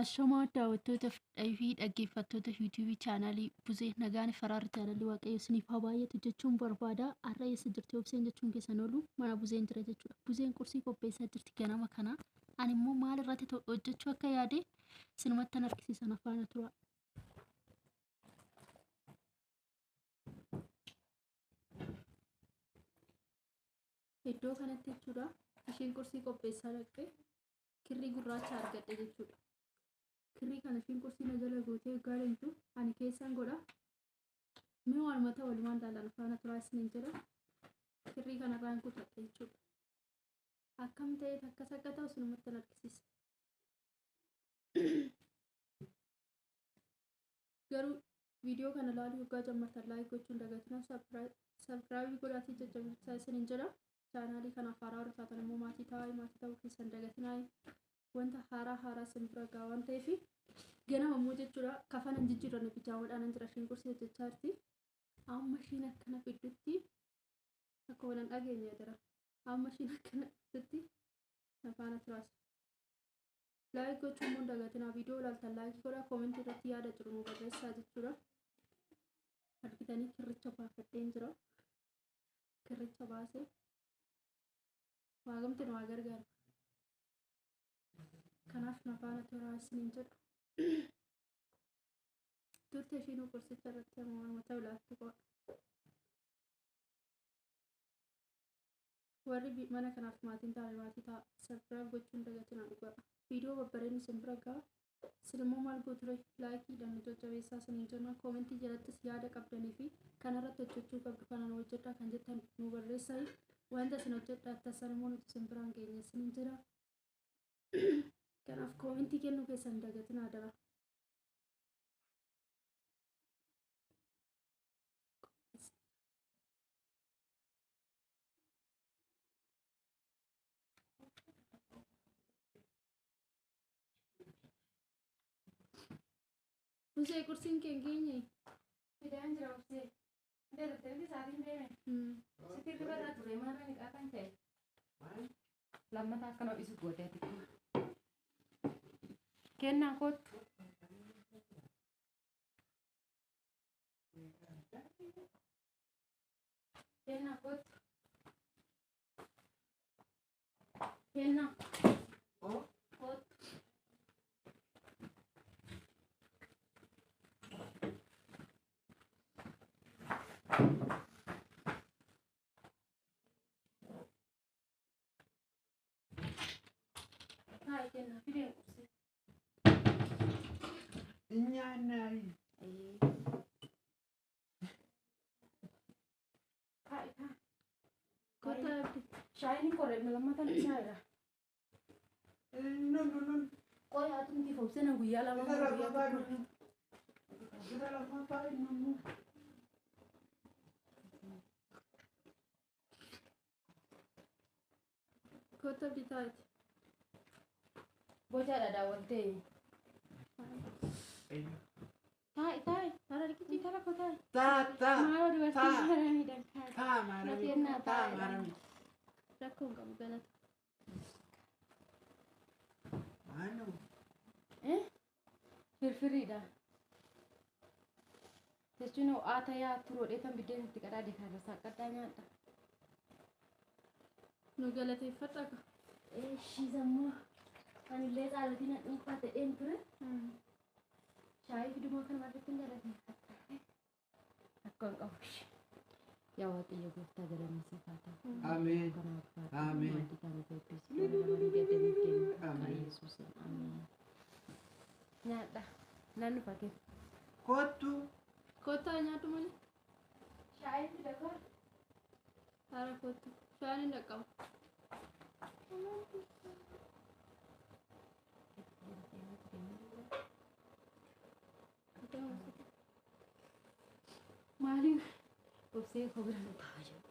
Ashamaa daawwattootaaf fi dhaggeeffattoota yuutuubii chaanaalii Buzee nagaan faraarri jaalalli waaqayyo isiniif haa baay'atu jechuun barbaada. Har'a eessa jirti obseen jechuun keessan oolu mana Buzeen jira jechuudha. Buzeen qursii qopheessaa jirti ganama kana. Ani immoo maal irratti hojjechuu akka yaade sinumattan argisiisan afaana tura. Iddoo kanatti jechuudha isheen qursii qopheessaa dhaqxe kirrii gurraacha argadhe jechuudha. Kirrii kana isheen qursii na jala gootee gaadhamtu ani keessan godha. Mee waalmata walumaan daalan afaana turaa isiniin jedha. Kirrii kanarraan kutadhe jechuudha. Akkam ta'eet akkas akka ta'u sinumattan argisiisa. Garuu viidiyoo kana ilaaluu yoggaa jammartan laayik gochuun dagatinaa sabskiraaybii godhaatii jajjabeessaa isiniin jedha. Chaanaalii kanaaf haaraa warra taatan immoo maatii ta'uu keessan dagatinaa wanta haaraa sin bira gahaa waan ta'eef ganama immoo jechuudha kafana hin jijjiirranne bijaawoodhaan jira isheen qursii hojjechaa jirti. Amma ishiin akkana fiddutti akka walan dhageenya jira. Amma ishiin akkana fiddutti afaana turaas. Laayik gochuun immoo dagatinaa viidiyoo ilaaltan laayik godhaa koomentii irratti yaada jiru nu barreessaa jechuudha. Argitanii kirricha baafadheen jira. Kirricha baasee waagamti nu haa gargaaru. Kanaaf nafaana turaa isiniin jedha. Turte ishiin qursicha irratti waalmata ilaattu qoodha. Warri mana kanaaf maatiin taa'an maatii ta'a sabskiraayib gochuun dagatinaa dhugaa. Viidiyoo babbareedni sin bira gahaa. Sin immoo maal gootu laayikiidhaan nu jajjabeessaa isiniin jenna. Koomentii jalattis yaada qabdanii fi kanarratti hojjechuu qabdu kanaan hojjedhaa kan jettan nu barreessaa. Wanta isin hojjedhaa taasisan immoo nuti sin biraan geenya isiniin jedha. Kanaaf koomentii kennuu keessan dagatinaa daba. Buzee kursiin kee hin geenye? Fidaan jira obsee. Dargaggeessi isaatiin deeme. Sitti irra irraa ture maarra ni qaatan ta'e. Lammataa akkana isu gootee ati. Kennaa kootu. Kennaa kootu. Kennaa. Kootu. Hai kennaa fideen qursii. Nyaannaari. Hai kaa. Kota abdi. Shaayiin qorree lammatan isaa jira. No. Qoy haati foofsena guyyaa lama guyyaa tokko. Kita lama tahu no. Kota abdi taati. Bocaadha daawwattee. Taa'e. Hara rikichi. Intala koo taa'e. Ta. Maaloo dubartii maramiidhaan taa'e. Ta marami. Lafeennaa Ta taa'e. marami. Rakkoon qabu galata. Anu. Firfiriidha. Jechuun haata yaattu roodheetan biddeen itti qadaade kana saaqadhaa nyaadha. Nu galateeffadha ka. Shiizammoo anillee xaalatiin dhuunfaa ta'een ture. Shaayii fidumaa kan marratti hin dalagne. Akkaan qabu. Yaa waaqayyo gooftaa galanni haa ta'u. Amen. Amen. Wanti kana qopheessi bara bara gadanii kennu. Amen. Yesuus. Amen. Nyaadha. Naannu fakkeef. Kotu. Kota nyaatu malee. Shaayii fidakoo. Hara kota. Shaayiin hin dhaqqabu. Maaliif obsee koo bira nu taa'aa jiru?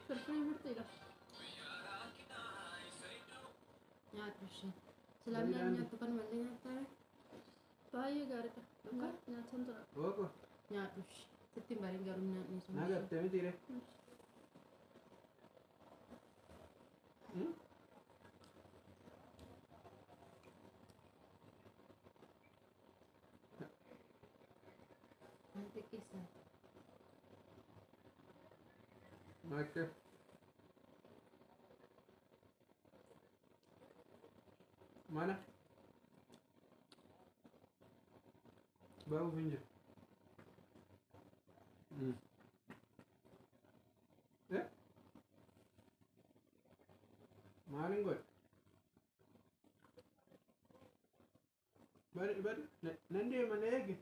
Firfirii murteedha. Nyaadhu ishee. Silaamni ani nyaattu kan malee nyaattaa baay'ee gaariidha. Nyaatan tura. Oko. Nyaadhush. Sitti hin barin garuu nyaadni sun. Nagattee miti re. An xiqqeessaa. Akka. Mana. Bahu pinjam. Eh? Maling god. Bari nanti mana lagi?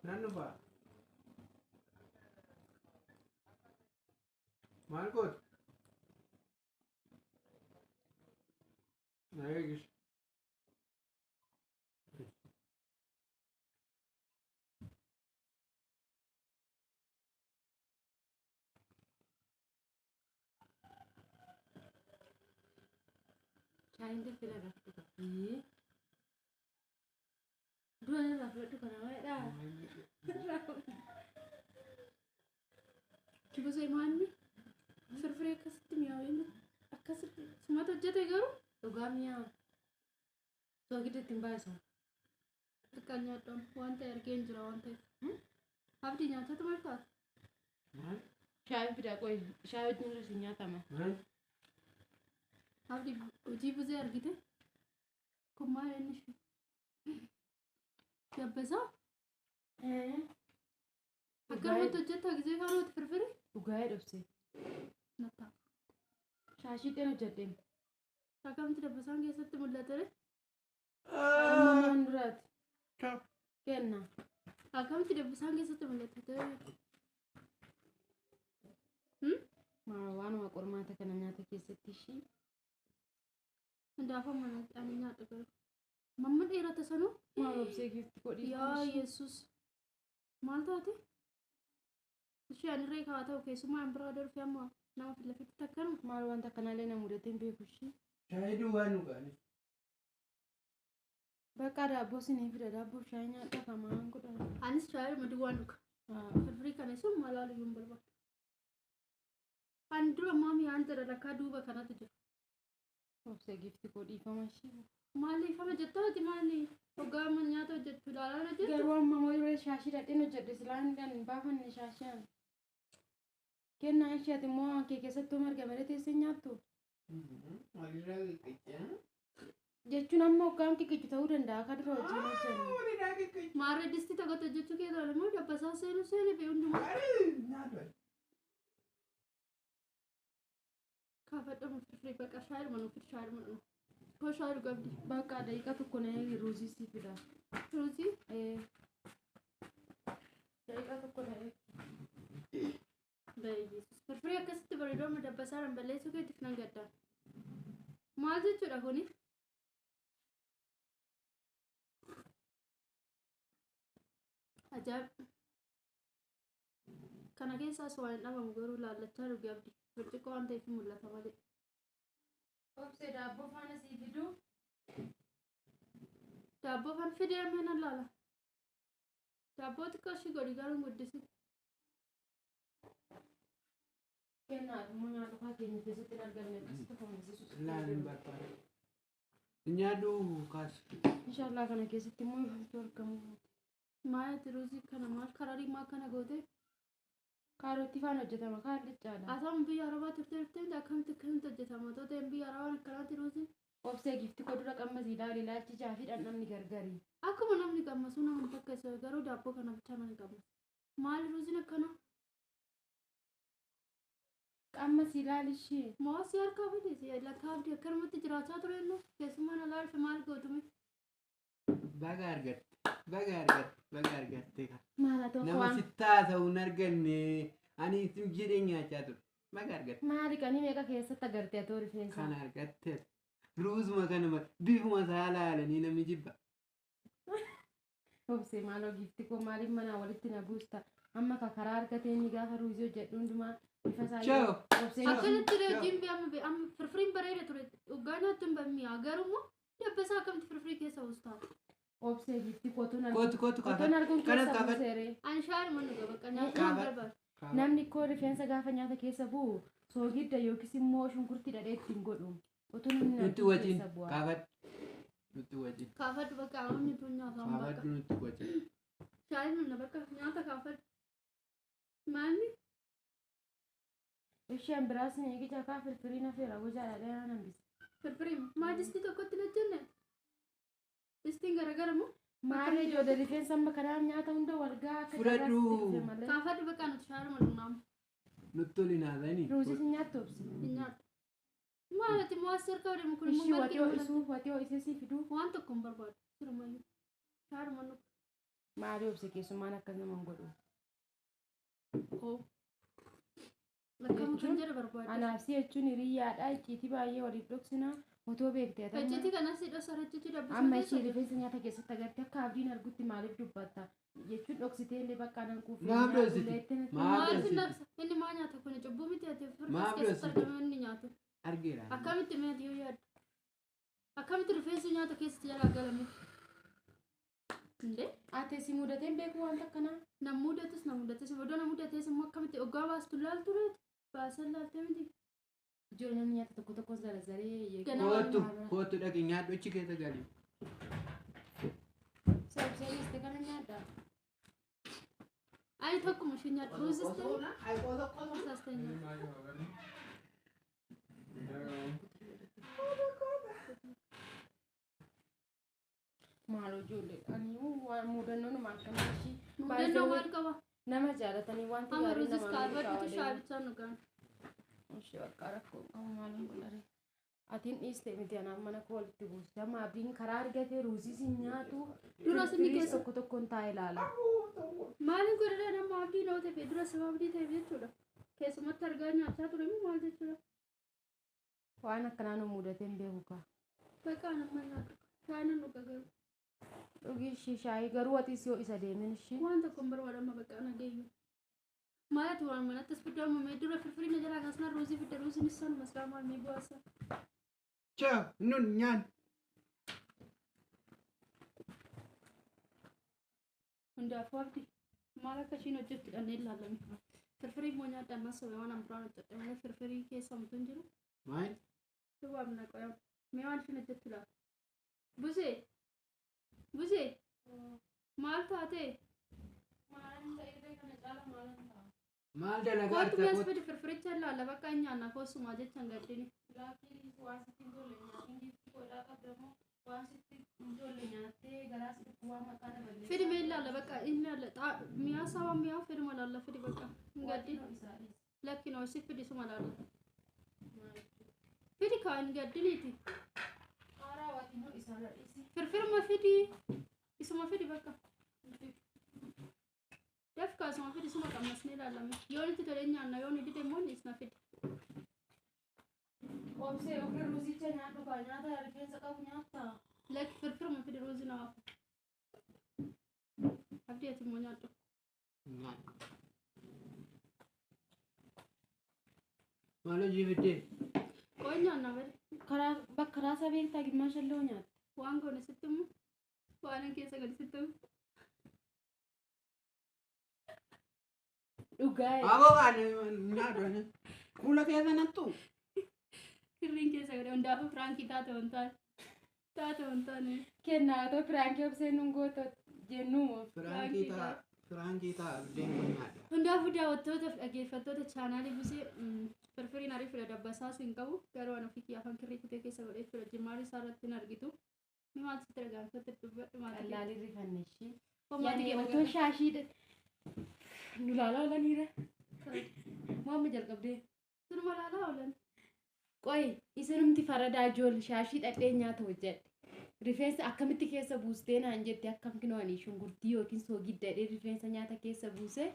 Nanu pak. Mal god. Lagi. Shaayiin bilbila irraa fudhata. Dura irraa fudhatu kana wayiidhaa. Kibusee maanni firfiree akkasitti mi'aawee akkasitti sumata hojjete garuu Dhugaa mi'aa. Soogidda ittiin baay'isu. xiqqaan nyaadhaan waan ta'e argee hin jira waan ta'eef. Abdii nyaatatu maal taate? Mal. Shaayii fidaa qoy. Shaayii wajjin irra si nyaatama. Mal. Abdii hojii buzee argite? Kun maal inni ishee? Gabbasaa? Akkanumatti hojjetta gisee kaanoti firfiri? Dhugaa'ee dhobse. Nattaa. Shaashiidhaan hojjedheen. Akkamti dabbasaan keessatti mul'ate? Amma maan duraati. Ciao. Kenna. Akkamti dabbasaan keessatti mul'ate? Waanuma qormaata kana nyaata keessatti ishii. Hundaafa mana ani nyaadha garuu. Mamma dheerata sanuu? Maal obsee giifti godhii. Yaa Yesus. Maal taate? Ishee ani irree kaa ta'u keessumaa an biraa darbe amma nama filafitti takkanu. Maal wanta kanaallee na mudatee hin beeku ishii. Shahiduu waan nu gaani. Bakka daabboo sinii fida daabboo shaayii nyaadha kamaan godhan. Anis shaayii madii waan dhuga. Firfirii kana sun malaalu hin barbaadu. Ani dura maamii aan jedha lakkaa duuba kanatu jira. Obsee giifti godhiifama ishii. Maaliifama jettaati maali? Hoggaa amma nyaata hojjettu ilaalaa jettu. Garuu amma mooyiree shaashii dhadheen hojjedhe silaanidhaan hin baafanne shaashaan. Kennaa ishee ati immoo kee keessattuu marga malee teessee nyaattu. Walirraa qiqqichaa. Jechuun amma hoggaan qiqqicu ta'uu danda'a akka dura wajjin hojjennu. Walirraa qiqqichaa. Maarree distii tokkotti hojjechuu keessa immoo dabbasaa seenu seeni fi hundumaa. Nyaata. Kaafadhamu firfirii baqa shaayii manuu fi shaayii manuu. Koo shaayii dhugabdi. Bakka daqiiqa tokko na eegi ruuzii sii fida. Ruuzii? Daqiiqa tokko na eegi. Firfirii akkasitti bareedoo amma dabbasaadhaan balleessuu keetiif nan gaddaan. Maal jechuudha kuni? Ajaa'ib. Kana keessaas waan hin dhabamu garuu laallachaa dhugi abdi. Birciqoo waan ta'eef mul'ata malee. Obsee daabboo faana sii fiduu. Daabboo fan fidee amee nan laala. Daabboo xiqqoo ishii godhi garuu guddisi. Kennaa immoo nyaata fa'aa keenya keessatti hin argamne akkasitti foonisisu. Laalin barbaada. Nyaaduu kaas. Inshaallah kana keessatti immoo ifamtu argamu. Maayati ruuzii kana maal kararii maa kana goote? Kaarootii faana hojjetama kaallichaadha. Asaan biyya arabaa turte akkamitti hojjetama? Otoo ta'een biyya arabaan akkanaatti ruuzii. Obsee gifti kodura qammas ilaali ilaalchishaa fi dhandhamni gargari. Akkuma namni gammasu nama fakkeessa garuu daabboo kana bichaa nama gammasu. Maali ruuziin akkana? Qammas ilaali ishee. Moosii harkaa fide lakkaa abdii akkanumatti jiraachaa ture innoo keessumaa na laalfe maal gootume? Baga argatte. Baga argatte. Baga argatte. Maala tokko Nama waan. sittaa ta'uu hin arganne. Ani isin jedhee nyaachaa ture. Baga argatte. Maali qanii meeqa keessatti agartee atoo rifeensa. Kana argatte. Ruuzuma kanuma bifuma isaa laalanii namni jibba. Obsee maaloo gifti koo maaliif manaa walitti na buusta. Amma ka karaa argatee inni gaafa ruuzii hojjedhu hundumaa bifa isaa Ciao. obsee Akkanatti reejiin amma firfiriin bareeda ture dhugaa nyaattu hin mi'a garuu dabbasaa akkamti firfirii keessa buustaatu. obsee gitti kotuun Kootu kotuun arguun Kanas keessa kaafadhu. buuseere. Anshaan mannu gaba nyaata Kaafadhu. barbaadu. Namni koo rifeensa gaafa nyaata keessa bu'u soogidda yookiis immoo shunkurtii dhadhee ittiin godhu. Kotuun inni Nutti arguun wajjin keessa bu'a. kaafadhu. Nutti wajjin Kaafadhu bakka amamni tun nyaatamu bakka. kaafadhu nutti wajjin. Shaayiin manna bakka nyaata kaafadhu. Maalli? Isheen biraas ni eegi jakaa firfirii na feera gojaadha dheeraa nambisa. Firfirii maa distii tokkotti na jenne? Distiin garagara moo? Maali ijoollee rifeensa amma kanaan nyaata hunda walgaa akka Fudhadhu. carraatti dhufe malee. Kaafadhu bakka nuti shaayii madunaamu. Nutti toli naasanii. Ruuzis hin nyaattu obsi. Hin nyaadhu. Maalati moo as harka deemu kun Ishii immoo watiyoo margi isuu watiyoo isee sii fiduu. waan tokko hin barbaadu. Sirumayyuu. Shaayii mannu. Maali obsi keessummaan akkas nama hin godhu. Oo. Lakkaa'amu kan jedhu barbaadu. Anaaf si jechuun hiriyyaadha icciitii baay'ee waliif dhoksina otoo beektee Hojjetii kanas hidhasa hojjetii dabbisa amma ishii rifeensa nyaata keessatti agartee akka abdiin argutti maaliif dubbatta jechuun dhoksitee illee bakka anan kuufee Maaf dhoksiti? bulleetti Maaf Maal dhoksiti? naqsa? Inni maa nyaata kun cubbuu miti ati Maaf firqas keessatti dhoksiti? argame inni nyaatu. Argeera. Akkamitti meeti yoo yaaddu? Akkamitti rifeensi nyaata keessatti jalaa galame? Indee? ate si mudateen beeku waan akkanaa Nam mudates odoo na mudates immoo akkamitti oggaa baastu laaltu reeti? Baasan laaltee miti? ijoollee namni nyaata tokko tokko zarazaree Kootu dhaqi nyaadhu achi keessa gali. sabseeriste kana nyaadha Ani tokkuma ishee nyaadhu. Ruuzis ta'e? Saas ta'e nyaadhu. maaloo ijoollee ani waan mudannoo nama akkanaa ishii Mudannoo maal qaba? nama jaalatanii wanti Amma gaarii ruuzis nama kaafadhutu shaabichaan dhugaan. ishee bakka rakkoo qabu maaliin godhare atiin dhiiste miti anaaf mana koo walitti buuste amma abdiin karaa argatee ruuzis hin nyaatu Dura sinni firfirii keessa. tokko tokkoon taa'e ilaala Maaliin godhadhaa nama abdii noo ta'e dura sababa abdii ta'eef jechuudha. Keessumatti argaa nyaachaa ture moo maal jechuudha? waan akkanaa nu mudateen beeku kaa Bakka nama nyaatu. Shaayii dhuga garuu. dhugii ishii shaayii garuu waxiis yoo isa deemen ishii Waan tokko hin barbaadamma bakka nageeyyu. Maalati waan manattas fiddaa uumamee dura firfirii na jalaa kaasnaa ruuzii fidda ruuziin isaan masraa maal mee bu'aasa. Ciao. Nun nyaan. Hundaafuu abdii maal akka ishiin hojjettu dhannee ilaalame. Firfirii immoo nyaadhaan masoome waan ambiraan hojjette malee firfirii keessa mutu hin jiru. Maal? Duwwaa mina qoyam. Mee waan ishiin hojjettu laata? Busee. Busee. Maal taatee? Maal dalagaa Kootu harka mees kootu? fidi firfiricha ilaalla bakka hin nyaanna koosumaa jechaan gaddini. Fidi mee ilaalla bakka inni ilaalla mi'aa sabaa mi'aa fidi ma ilaalla fidi bakka hin gaddini. Lakki noo si fidi suma ilaalla. Fidi kaa hin gaddiniiti. Firfiruma fidi isuma fidi bakka. Dafka isuma fidi suma qammasni ilaalame. Yoo nuti tolee nyaanna yoo ni dide immoo ni isna fidi. obsee ofii ruuzicha nyaadhu kaa nyaata rifeensa qabu nyaatta Lakki firfiruma fidi ruuzi na hafu. Abdii ati immoo nyaadhu. Nyaan. Maal hojii fiddee? Qo'i nyaanna bari. bakka raasaa beektaa gimmaa shalloo nyaata Waan goone sitti immoo waan keessa gadi sitti immoo. dhugaa Aboo kan nyaadhu. Kuula keessa nattu. Hirriin keessa gadi hundaafuu firaankii taate waan taane. Taate waan taane. kennaa otoo firaankii obsee nun gooto jennuumoo Firaankii ta'a deemu nyaadha. Hundaafuu daawwattootaaf dhaggeeffattoota chaanaalii Busee firfiriin arii fira dabbasaas hin qabu garuu waan ofii kiyya afaan kirrii kutee keessa godhee fira jimmaari isaa irratti hin argitu. Mi maal sitti dhagaafate dubbadhu maal ta'e. Allaalii rifanne ishii. Hommaati Yaani kee otoo shaashiidha. Nu laalaa oolaniira. Mo'amma jalqabdee. Sunuma laalaa oolan. Qoyi isinumti faradaa ijoolli shaashii dhadhee nyaata hojjedhe. Rifeensa akkamitti keessa buustee naan jette akkam kinooni shunkurtii yookiin soogidda dhedhee rifeensa nyaata keessa buuse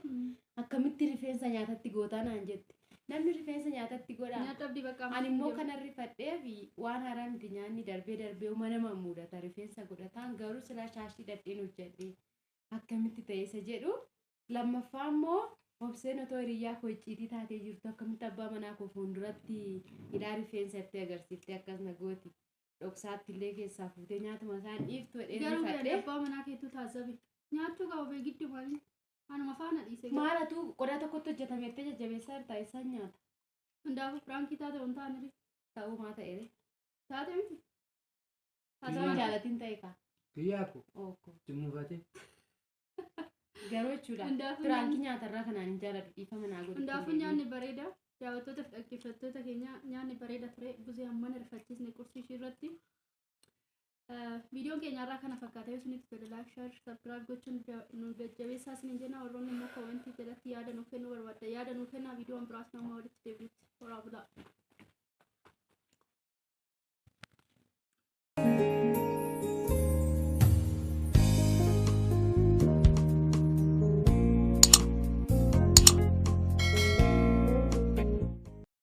akkamitti rifeensa nyaatatti gootaa naan jette. Namni rifeensa nyaatatti godhaa. Nyaata abdii bakka Ani immoo kana rifadhee fi waan haaraa miti nyaanni darbee uma nama mudata rifeensa godhataan garuu silaa shaashii dhadheen hojjedhe akkamitti ta'e isa jedhu lammaffaa immoo Obseen otoo hiriyaa koo icciitii taatee jirtu akkamitti abbaa manaa koo fuulduratti hidhaa rifeensa itti agarsiiftee akkasuma gooti. Dhoksaatti illee keessaa fuutee nyaatuma isaan dhiiftu Garuu dheerifadhee. beela abbaa manaa keetu taasisabe. Nyaachuu qaba bee giddu maali? Anuma faana dhiise. Maalatu qodaa tokkotti hojjetamettee jajjabeessaa jirta isaan nyaata. Hundaafuu firaankii taate hin taane Ta'uu maa ta'e taate miti. Osoo jaalatiin ta'e kaa. Kiyyaa ko Ookko. cimmuufate. Garuu jechuudha. Hundaafuu Firaankii nyaatarraa kanaan hin jaalladhu dhiifama naa godhu. Hundaafuu nyaanni bareeda. Daawwattoota fi dhaggeeffattoota keenya nyaanni bareeda ture. Guzee hamman hirfachiisne qursii ishii irratti. Viidiyoon keenya irraa kana fakkaata yoo isinitti tole laayik share sabskiraayib gochuun nu jajjabeessaa isiniin jenna warroonni immoo koomentii jalatti yaada nuuf kennuu barbaadda yaada nuuf kennaa viidiyoon biraas nama walitti deebi'utti.